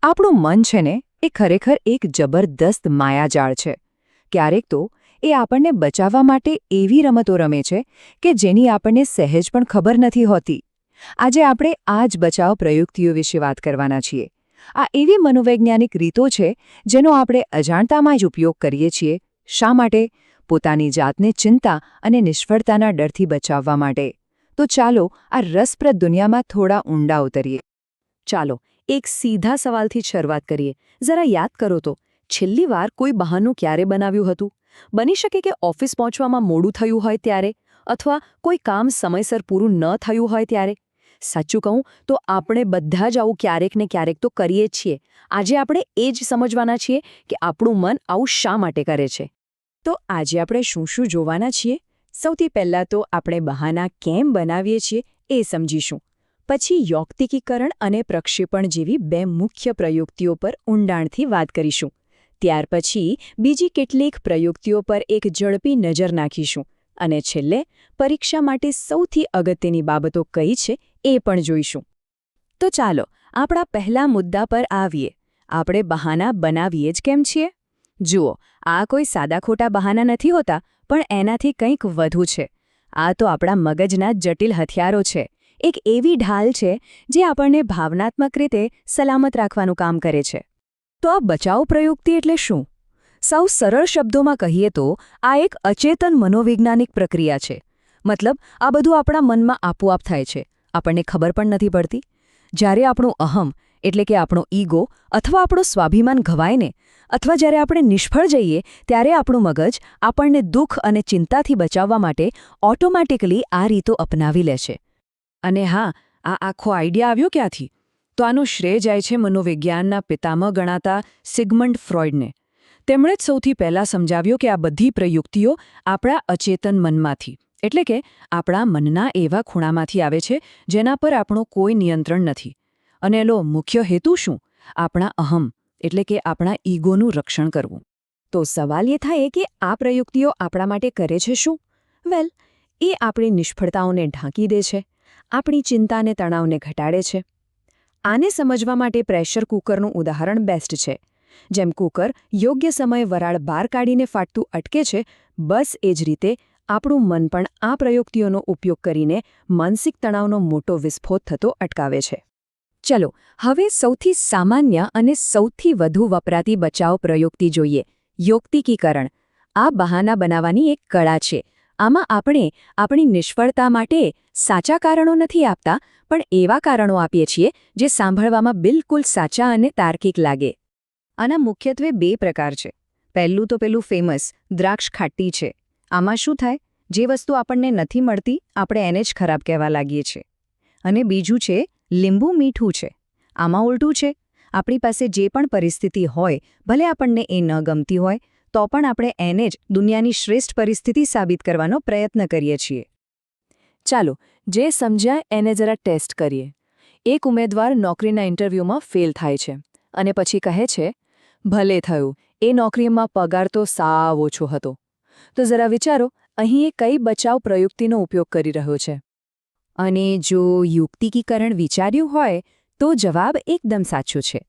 આપણું મન છે ને એ ખરેખર એક જબરદસ્ત માયાજાળ છે. ક્યારેક તો એ આપણને બચાવવા માટે એવી રમતો રમે છે કે જેની આપણને સહેજ પણ ખબર નથી હોતી. આજે આપણે આ જ બચાવ પ્રયુક્તિઓ વિશે વાત કરવાના છીએ. આ એવી મનોવૈજ્ઞાનિક રીતો છે જેનો આપણે અજાણતામાં જ ઉપયોગ કરીએ છીએ. શા માટે? પોતાની જાતને ચિંતા અને નિષ્ફળતાના ડરથી બચાવવા માટે. તો ચાલો આ રસપ્રદ દુનિયામાં થોડા ઊંડા ઉતરીએ. ચાલો એક સીધા સવાલથી શરૂઆત કરીએ. જરા યાદ કરો તો છેલ્લી વાર કોઈ બહાનું ક્યારે બનાવ્યું હતું? બની શકે કે ઓફિસ પહોંચવામાં મોડું થયું હોય ત્યારે, અથવા કોઈ કામ સમયસર પૂરું ન થયું હોય ત્યારે. સાચું કહું તો આપણે બધા જ આવું ક્યારેક ને ક્યારેક તો કરીએ જ છીએ. આજે આપણે એ જ સમજવાના છીએ કે આપણું મન આવું શા માટે કરે છે. તો આજે આપણે શું શું જોવાના છીએ? સૌથી પહેલાં તો આપણે બહાના કેમ બનાવીએ છીએ એ સમજીશું. પછી યૌક્તિકીકરણ અને પ્રક્ષેપણ જેવી બે મુખ્ય પ્રયુક્તિઓ પર ઊંડાણથી વાત કરીશું. ત્યાર પછી બીજી કેટલીક પ્રયુક્તિઓ પર એક ઝડપી નજર નાખીશું. અને છેલ્લે પરીક્ષા માટે સૌથી અગત્યની બાબતો કઈ છે એ પણ જોઈશું. તો ચાલો આપણા પહેલા મુદ્દા પર આવીએ. આપણે બહાના બનાવીએ જ કેમ છીએ? જુઓ, આ કોઈ સાદા ખોટા બહાના નથી હોતા, પણ એનાથી કંઈક વધુ છે. આ તો આપણા મગજના જટિલ હથિયારો છે. એક એવી ઢાલ છે જે આપણને ભાવનાત્મક રીતે સલામત રાખવાનું કામ કરે છે. તો આ બચાવ પ્રયુક્તિ એટલે શું? સૌ સરળ શબ્દોમાં કહીએ તો આ એક અચેતન મનોવૈજ્ઞાનિક પ્રક્રિયા છે. મતલબ આ બધું આપણા મનમાં આપોઆપ થાય છે, આપણને ખબર પણ નથી પડતી. જ્યારે આપણું અહમ એટલે કે આપણો ઈગો અથવા આપણો સ્વાભિમાન ઘવાય ને, અથવા જ્યારે આપણે નિષ્ફળ જઈએ ત્યારે આપણું મગજ આપણને દુઃખ અને ચિંતાથી બચાવવા માટે ઓટોમેટિકલી આ રીતો અપનાવી લે છે. અને હા, આ આખો આઈડિયા આવ્યો ક્યાંથી? તો આનો શ્રેય જાય છે મનોવિજ્ઞાનના પિતામહ ગણાતા સિગમન્ડ ફ્રોઇડને. તેમણે જ સૌથી પહેલાં સમજાવ્યું કે આ બધી પ્રયુક્તિઓ આપણા અચેતન મનમાંથી, એટલે કે આપણા મનના એવા ખૂણામાંથી આવે છે જેના પર આપણો કોઈ નિયંત્રણ નથી. અને એનો મુખ્ય હેતુ શું? આપણા અહમ એટલે કે આપણા ઈગોનું રક્ષણ કરવું. તો સવાલ એ થાય કે આ પ્રયુક્તિઓ આપણા માટે કરે છે શું? વેલ, એ આપણી નિષ્ફળતાઓને ઢાંકી દે છે, આપણી ચિંતાને તણાવને ઘટાડે છે. આને સમજવા માટે પ્રેશર કુકરનું ઉદાહરણ બેસ્ટ છે. જેમ કુકર યોગ્ય સમયે વરાળ બહાર કાઢીને ફાટતું અટકે છે, બસ એ જ રીતે આપણું મન પણ આ પ્રયુક્તિઓનો ઉપયોગ કરીને માનસિક તણાવનો મોટો વિસ્ફોટ થતો અટકાવે છે. ચલો હવે સૌથી સામાન્ય અને સૌથી વધુ વપરાતી બચાવ પ્રયુક્તિ જોઈએ, યૌક્તિકીકરણ. આ બહાના બનાવવાની એક કળા છે. આમાં આપણે આપણી નિષ્ફળતા માટે સાચા કારણો નથી આપતા, પણ એવા કારણો આપીએ છીએ જે સાંભળવામાં બિલકુલ સાચા અને તાર્કિક લાગે. આના મુખ્યત્વે બે પ્રકાર છે. પહેલું તો પેલું ફેમસ દ્રાક્ષ ખાટી છે. આમાં શું થાય? જે વસ્તુ આપણને નથી મળતી આપણે એને જ ખરાબ કહેવા લાગીએ છીએ. અને બીજું છે લીંબુ મીઠું છે. આમાં ઉલટું છે. આપણી પાસે જે પણ પરિસ્થિતિ હોય, ભલે આપણને એ ન ગમતી હોય, તો પણ આપણે એને જ દુનિયાની શ્રેષ્ઠ પરિસ્થિતિ સાબિત કરવાનો પ્રયત્ન કરીએ છીએ. ચાલો જે સમજ્યા એને જરા ટેસ્ટ કરીએ. એક ઉમેદવાર નોકરીના ઇન્ટરવ્યૂમાં ફેલ થાય છે અને પછી કહે છે, ભલે થયું, એ નોકરીમાં પગાર તો સાવ ઓછો હતો. તો જરા વિચારો, અહીં એ કઈ બચાવ પ્રયુક્તિનો ઉપયોગ કરી રહ્યો છે? અને જો યુક્તિકીકરણ વિચાર્યું હોય તો જવાબ એકદમ સાચો છે.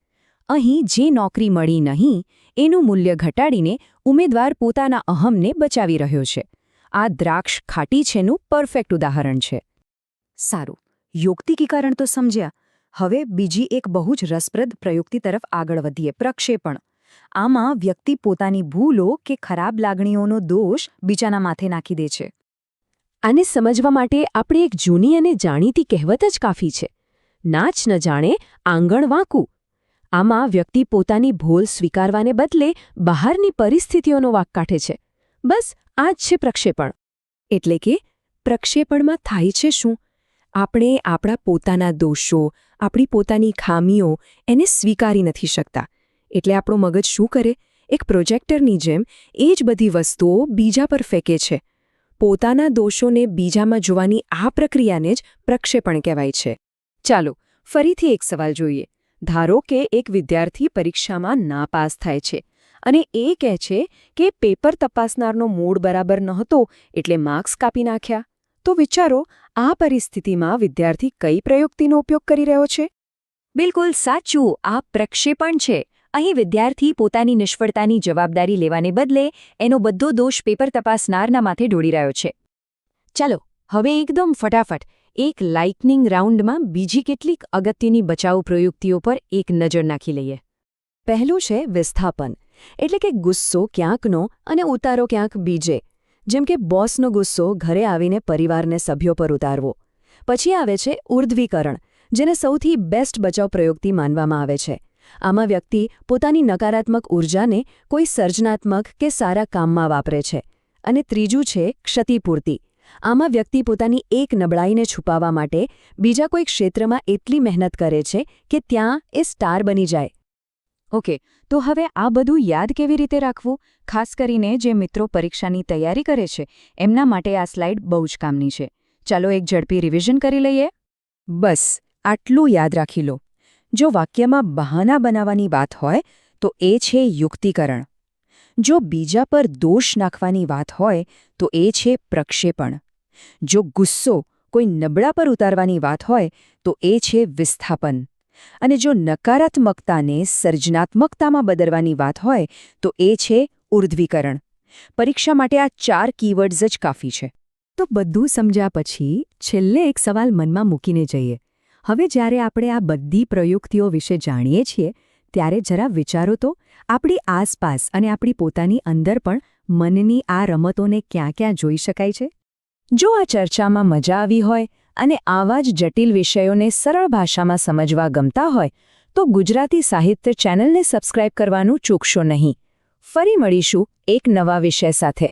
અહીં જે નોકરી મળી નહીં એનું મૂલ્ય ઘટાડીને ઉમેદવાર પોતાના અહમને બચાવી રહ્યો છે. આ દ્રાક્ષ ખાટી છેનું પરફેક્ટ ઉદાહરણ છે. સારું, યૌક્તિકીકરણ તો સમજ્યા. હવે બીજી એક બહુ જ રસપ્રદ પ્રયુક્તિ તરફ આગળ વધીએ, પ્રક્ષેપણ. આમાં વ્યક્તિ પોતાની ભૂલો કે ખરાબ લાગણીઓનો દોષ બીજાના માથે નાખી દે છે. આને સમજવા માટે આપણે એક જૂની અને જાણીતી કહેવત જ કાફી છે, નાચ ન જાણે આંગણ વાંકું. આમાં વ્યક્તિ પોતાની ભૂલ સ્વીકારવાને બદલે બહારની પરિસ્થિતિઓનો વાંક કાઢે છે. બસ આ જ છે પ્રક્ષેપણ. એટલે કે પ્રક્ષેપણમાં થાય છે શું? આપણે આપણા પોતાના દોષો, આપણી પોતાની ખામીઓ એને સ્વીકારી નથી શકતા. એટલે આપણું મગજ શું કરે? એક પ્રોજેક્ટરની જેમ એ જ બધી વસ્તુઓ બીજા પર ફેંકે છે. પોતાના દોષોને બીજામાં જોવાની આ પ્રક્રિયાને જ પ્રક્ષેપણ કહેવાય છે. ચાલો ફરીથી એક સવાલ જોઈએ. ધારો કે એક વિદ્યાર્થી પરીક્ષામાં નાપાસ થાય છે અને એ કહે છે કે પેપર તપાસનારનો મૂડ બરાબર નહોતો એટલે માર્ક્સ કાપી નાખ્યા. તો વિચારો, આ પરિસ્થિતિમાં વિદ્યાર્થી કઈ પ્રયુક્તિનો ઉપયોગ કરી રહ્યો છે? બિલકુલ સાચું, આ પ્રક્ષેપણ છે. અહીં વિદ્યાર્થી પોતાની નિષ્ફળતાની જવાબદારી લેવાને બદલે એનો બધો દોષ પેપર તપાસનારના માથે ઢોળી રહ્યો છે. ચાલો હવે એકદમ ફટાફટ એક લાઇટનિંગ રાઉન્ડમાં બીજી કેટલીક અગત્યની બચાવ પ્રયુક્તિઓ પર એક નજર નાખી લઈએ. પહેલું છે વિસ્થાપન, એટલે કે ગુસ્સો ક્યાંકનો અને ઉતારો ક્યાંક બીજે. જેમ કે બોસનો ગુસ્સો ઘરે આવીને પરિવારને સભ્યો પર ઉતારવો. પછી આવે છે ઉર્ધ્વીકરણ, જેને સૌથી બેસ્ટ બચાવ પ્રયુક્તિ માનવામાં આવે છે. આમાં વ્યક્તિ પોતાની નકારાત્મક ઊર્જાને કોઈ સર્જનાત્મક કે સારા કામમાં વાપરે છે. અને ત્રીજું છે ક્ષતિપૂર્તિ. આમાં વ્યક્તિ પોતાની એક નબળાઈને છુપાવવા માટે બીજા કોઈ ક્ષેત્રમાં એટલી મહેનત કરે છે કે ત્યાં એ સ્ટાર બની જાય. ઓકે, તો હવે આ બધું યાદ કેવી રીતે રાખવું? ખાસ કરીને જે મિત્રો પરીક્ષાની તૈયારી કરે છે એમના માટે આ સ્લાઇડ બહુ જ કામની છે. ચાલો એક ઝડપી રિવિઝન કરી લઈએ. બસ આટલું યાદ રાખી લો. જો વાક્યમાં બહાના બનાવવાની વાત હોય તો એ છે યુક્તિકરણ. જો બીજા પર દોષ નાખવાની વાત હોય તો એ છે પ્રક્ષેપણ. જો ગુસ્સો કોઈ નબળા પર ઉતારવાની વાત હોય તો એ છે વિસ્થાપન. અને જો નકારાત્મકતાને સર્જનાત્મકતામાં બદલવાની વાત હોય તો એ છે ઉર્ધ્વીકરણ. પરીક્ષા માટે આ 4 કીવર્ડ્સ જ કાફી છે. તો બધું સમજ્યા પછી છેલ્લે એક સવાલ મનમાં મૂકીને જઈએ. હવે જ્યારે આપણે આ બધી પ્રયુક્તિઓ વિશે જાણીએ છીએ ત્યારે જરા વિચારો તો આપણી આસપાસ અને આપણી પોતાની અંદર પણ મનની આ રમતોને ક્યાં ક્યાં જોઈ શકાય છે? જો આ ચર્ચામાં મજા આવી હોય અને આવા જ જટિલ વિષયોને સરળ ભાષામાં સમજવા ગમતા હોય તો ગુજરાતી સાહિત્ય ચેનલને સબસ્ક્રાઇબ કરવાનું ચૂકશો નહીં. ફરી મળીશું એક નવા વિષય સાથે.